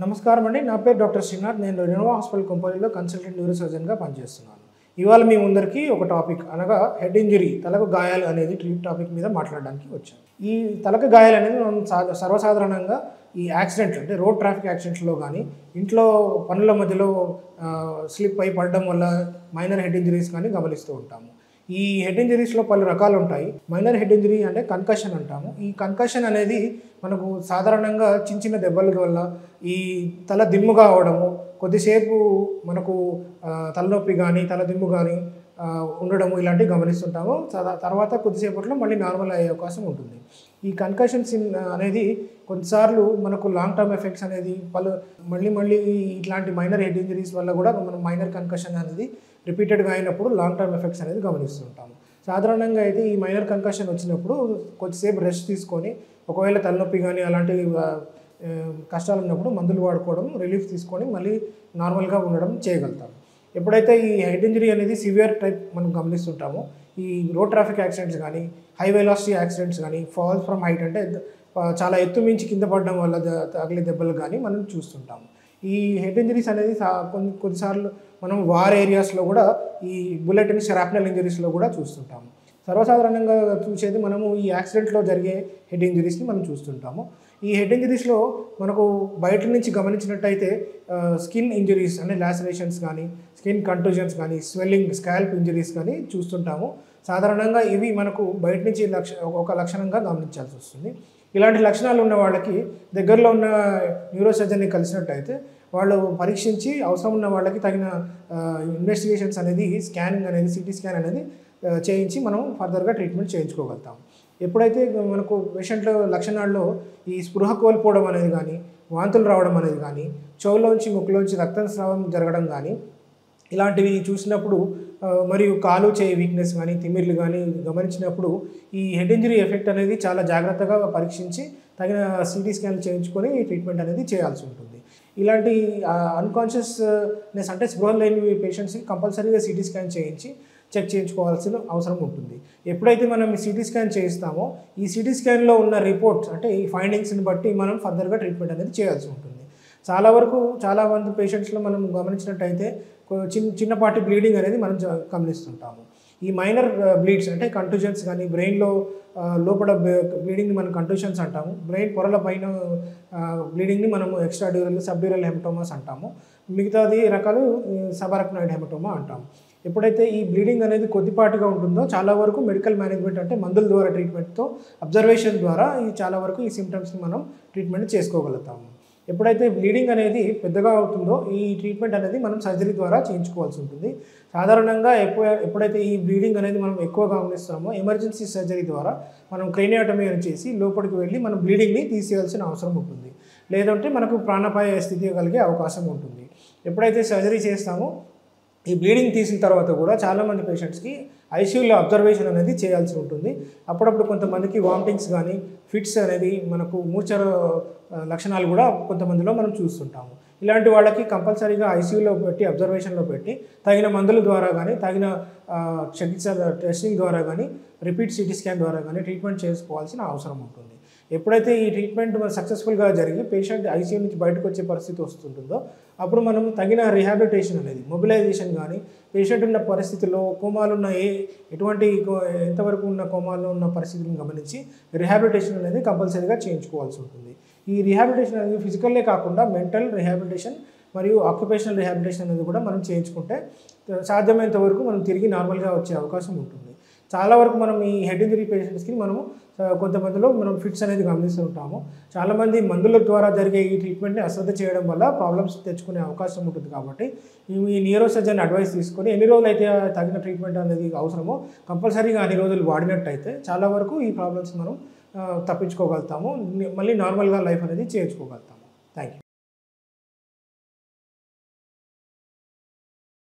నమస్కారం అండి. నా పేరు డాక్టర్ శ్రీనాథ్. నేను రెనోవా హాస్పిటల్ కొంపల్లిలో కన్సల్టెంట్ న్యూరో సర్జన్గా పనిచేస్తున్నాను. ఇవాళ మీ ముందరికి ఒక టాపిక్ అనగా హెడ్ ఇంజరీ, తలకు గాయాలు అనేది టాపిక్ మీద మాట్లాడడానికి వచ్చాను. ఈ తలకు గాయాలు అనేది మనం సర్వసాధారణంగా ఈ యాక్సిడెంట్లు అంటే రోడ్ ట్రాఫిక్ యాక్సిడెంట్స్లో కానీ ఇంట్లో పనుల మధ్యలో స్లిప్ అయి పడడం వల్ల మైనర్ హెడ్ ఇంజరీస్ కానీ గమనిస్తూ ఉంటాము. ఈ హెడ్ ఇంజరీస్లో పలు రకాలు ఉంటాయి. మైనర్ హెడ్ ఇంజరీ అంటే కన్కషన్ అంటాము. ఈ కన్కషన్ అనేది మనకు సాధారణంగా చిన్న చిన్న దెబ్బల వల్ల ఈ తల దిమ్ముగా అవడము, కొద్దిసేపు మనకు తలనొప్పి కానీ తలదిమ్ము కానీ ఉండడము ఇలాంటివి గమనిస్తుంటాము. తర్వాత కొద్దిసేపట్లో మళ్ళీ నార్మల్ అయ్యే అవకాశం ఉంటుంది. ఈ కన్కషన్స్ అనేది కొన్నిసార్లు మనకు లాంగ్ టర్మ్ ఎఫెక్ట్స్ అనేది మళ్ళీ ఇట్లాంటి మైనర్ హెడ్ ఇంజరీస్ వల్ల కూడా మనం మైనర్ కన్కషన్ అనేది రిపీటెడ్గా అయినప్పుడు లాంగ్ టర్మ్ ఎఫెక్ట్స్ అనేది గమనిస్తుంటాము. సాధారణంగా అయితే ఈ మైనర్ కన్కషన్ వచ్చినప్పుడు కొద్దిసేపు రెస్ట్ తీసుకొని, ఒకవేళ తలనొప్పి కానీ అలాంటి కష్టాలు ఉన్నప్పుడు మందులు వాడుకోవడం, రిలీఫ్ తీసుకొని మళ్ళీ నార్మల్గా ఉండడం చేయగలుగుతాం. ఎప్పుడైతే ఈ హెడ్ ఇంజరీ అనేది సివియర్ టైప్ మనం గమనిస్తుంటామో, ఈ రోడ్ ట్రాఫిక్ యాక్సిడెంట్స్ కానీ, హై వెలాసిటీ యాక్సిడెంట్స్ కానీ, ఫాల్స్ ఫ్రమ్ హైట్ అంటే చాలా ఎత్తు మించి కింద పడడం వల్ల తగిలే దెబ్బలు కానీ మనం చూస్తుంటాము. ఈ హెడ్ ఇంజరీస్ అనేది కొన్నిసార్లు మనం వార్ ఏరియాస్లో కూడా ఈ బుల్లెట్ అండ్ షరాప్నల్ ఇంజరీస్లో కూడా చూస్తుంటాము. సర్వసాధారణంగా చూసేది మనము ఈ యాక్సిడెంట్లో జరిగే హెడ్ ఇంజరీస్ని మనం చూస్తుంటాము. ఈ హెడ్ ఇంజరీస్లో మనకు బయట నుంచి గమనించినట్టయితే స్కిన్ ఇంజరీస్ అంటే లాసరేషన్స్ కానీ, స్కిన్ కంటూజన్స్ కానీ, స్వెల్లింగ్, స్కాల్ప్ ఇంజరీస్ కానీ చూస్తుంటాము. సాధారణంగా ఇవి మనకు బయట నుంచి ఒక లక్షణంగా గమనించాల్సి వస్తుంది. ఇలాంటి లక్షణాలు ఉన్న వాళ్ళకి దగ్గరలో ఉన్న న్యూరో సర్జన్ని కలిసినట్టయితే వాళ్ళు పరీక్షించి అవసరం ఉన్న వాళ్ళకి తగిన ఇన్వెస్టిగేషన్స్ అనేది, స్కానింగ్ అనేది, సిటీ స్కాన్ అనేది చేయించి మనం ఫర్దర్గా ట్రీట్మెంట్ చేయించుకోగలుగుతాం. ఎప్పుడైతే మనకు పేషెంట్ల లక్షణాల్లో ఈ స్పృహ కోల్పోవడం అనేది కానీ, వాంతులు రావడం అనేది కానీ, చెవులోంచి ముక్కులోంచి రక్తస్రావం జరగడం కానీ ఇలాంటివి చూసినప్పుడు, మరియు కాలు చేయి వీక్నెస్ కానీ, తిమ్మిర్లు కానీ గమనించినప్పుడు ఈ హెడ్ ఇంజరీ ఎఫెక్ట్ అనేది చాలా జాగ్రత్తగా పరీక్షించి తగిన సిటీ స్కాన్లు చేయించుకొని ట్రీట్మెంట్ అనేది చేయాల్సి ఉంటుంది. ఇలాంటి అన్కాన్షియస్నెస్ అంటే స్పృహ లేని పేషెంట్స్కి కంపల్సరీగా సిటీ స్కాన్ చేయించి చెక్ చేయించుకోవాల్సిన అవసరం ఉంటుంది. ఎప్పుడైతే మనం ఈ సిటీ స్కాన్ చేయిస్తామో ఈ సిటీ స్కాన్లో ఉన్న రిపోర్ట్స్ అంటే ఈ ఫైండింగ్స్ని బట్టి మనం ఫర్దర్గా ట్రీట్మెంట్ అనేది చేయాల్సి ఉంటుంది. చాలా మంది పేషెంట్స్లో మనం గమనించినట్టయితే చిన్నపాటి బ్లీడింగ్ అనేది మనం గమనిస్తుంటాము. ఈ మైనర్ బ్లీడ్స్ అంటే కంటూజన్స్ కానీ, బ్రెయిన్లో లోపల బ్లీడింగ్ని మనం కంటూషన్స్ అంటాము. బ్రెయిన్ పొరల పైన బ్లీడింగ్ని మనము ఎక్స్ట్రా డ్యూరల్, సబ్డ్యూరల్ హెమటోమాస్ అంటాము. మిగతాది రకాలు సబారక్నాయిడ్ హెమటోమా అంటాము. ఎప్పుడైతే ఈ బ్లీడింగ్ అనేది కొద్దిపాటుగా ఉంటుందో చాలా వరకు మెడికల్ మేనేజ్మెంట్ అంటే మందుల ద్వారా ట్రీట్మెంట్తో, అబ్జర్వేషన్ ద్వారా చాలా వరకు ఈ సిమ్టమ్స్ని మనం ట్రీట్మెంట్ చేసుకోగలుగుతాము. ఎప్పుడైతే బ్లీడింగ్ అనేది పెద్దగా అవుతుందో ఈ ట్రీట్మెంట్ అనేది మనం సర్జరీ ద్వారా చేయించుకోవాల్సి ఉంటుంది. సాధారణంగా ఎప్పుడైతే ఈ బ్లీడింగ్ అనేది మనం ఎక్కువ గమనిస్తామో ఎమర్జెన్సీ సర్జరీ ద్వారా మనం క్రేనియోటమీ అని చేసి లోపలికి వెళ్ళి మనం బ్లీడింగ్ని తీసేయాల్సిన అవసరం ఉంటుంది. లేదంటే మనకు ప్రాణాపాయ స్థితి కలిగే అవకాశం ఉంటుంది. ఎప్పుడైతే సర్జరీ చేస్తామో ఈ బ్లీడింగ్ తీసిన తర్వాత కూడా చాలామంది పేషెంట్స్కి ఐసీయూలో అబ్జర్వేషన్ అనేది చేయాల్సి ఉంటుంది. అప్పుడప్పుడు కొంతమందికి వామిటింగ్స్ కానీ, ఫిట్స్ అనేది, మనకు మూర్ఛ లక్షణాలు కూడా కొంతమందిలో మనం చూస్తుంటాము. ఇలాంటి వాళ్ళకి కంపల్సరీగా ఐసీయూలో పెట్టి, అబ్జర్వేషన్లో పెట్టి తగిన మందుల ద్వారా కానీ, తగిన చికిత్స టెస్టింగ్ ద్వారా కానీ, రిపీట్ సిటీ స్కాన్ ద్వారా కానీ ట్రీట్మెంట్ చేసుకోవాల్సిన అవసరం ఉంటుంది. ఎప్పుడైతే ఈ ట్రీట్మెంట్ సక్సెస్ఫుల్గా జరిగి పేషెంట్ ఐసీయూ నుంచి బయటకు వచ్చే పరిస్థితి వస్తుంటుందో అప్పుడు మనం తగిన రిహాబిలిటేషన్ అనేది, మొబిలైజేషన్ కానీ, పేషెంట్ ఉన్న పరిస్థితుల్లో కోమాలు ఉన్న ఎంతవరకు ఉన్న కోమాలో ఉన్న పరిస్థితులను గమనించి రిహాబిలిటేషన్ అనేది కంపల్సరీగా చేయించుకోవాల్సి ఉంటుంది. ఈ రిహాబిలిటేషన్ అనేది ఫిజికల్లే కాకుండా మెంటల్ రిహాబిలిటేషన్ మరియు ఆక్యుపేషనల్ రిహాబిలిటేషన్ అనేది కూడా మనం చేయించుకుంటే సాధ్యమైనంత వరకు మనం తిరిగి నార్మల్గా వచ్చే అవకాశం ఉంటుంది. చాలా వరకు మనం ఈ హెడ్ ఇంజరీ పేషెంట్స్కి మనము కొంతమందిలో మనం ఫిట్స్ అనేది గమనిస్తూ ఉంటాము. చాలామంది మందుల ద్వారా జరిగే ఈ ట్రీట్మెంట్ని అశ్రద్ధ చేయడం వల్ల ప్రాబ్లమ్స్ తెచ్చుకునే అవకాశం ఉంటుంది. కాబట్టి ఈ న్యూరో సర్జన్ అడ్వైస్ తీసుకొని ఎన్ని రోజులు అయితే తగిన ట్రీట్మెంట్ అనేది అవసరమో కంపల్సరీగా అన్ని రోజులు వాడినట్టయితే చాలా వరకు ఈ ప్రాబ్లమ్స్ మనం తప్పించుకోగలుగుతాము. మళ్ళీ నార్మల్గా లైఫ్ అనేది చేయించుకోగలుగుతాము. Thank you.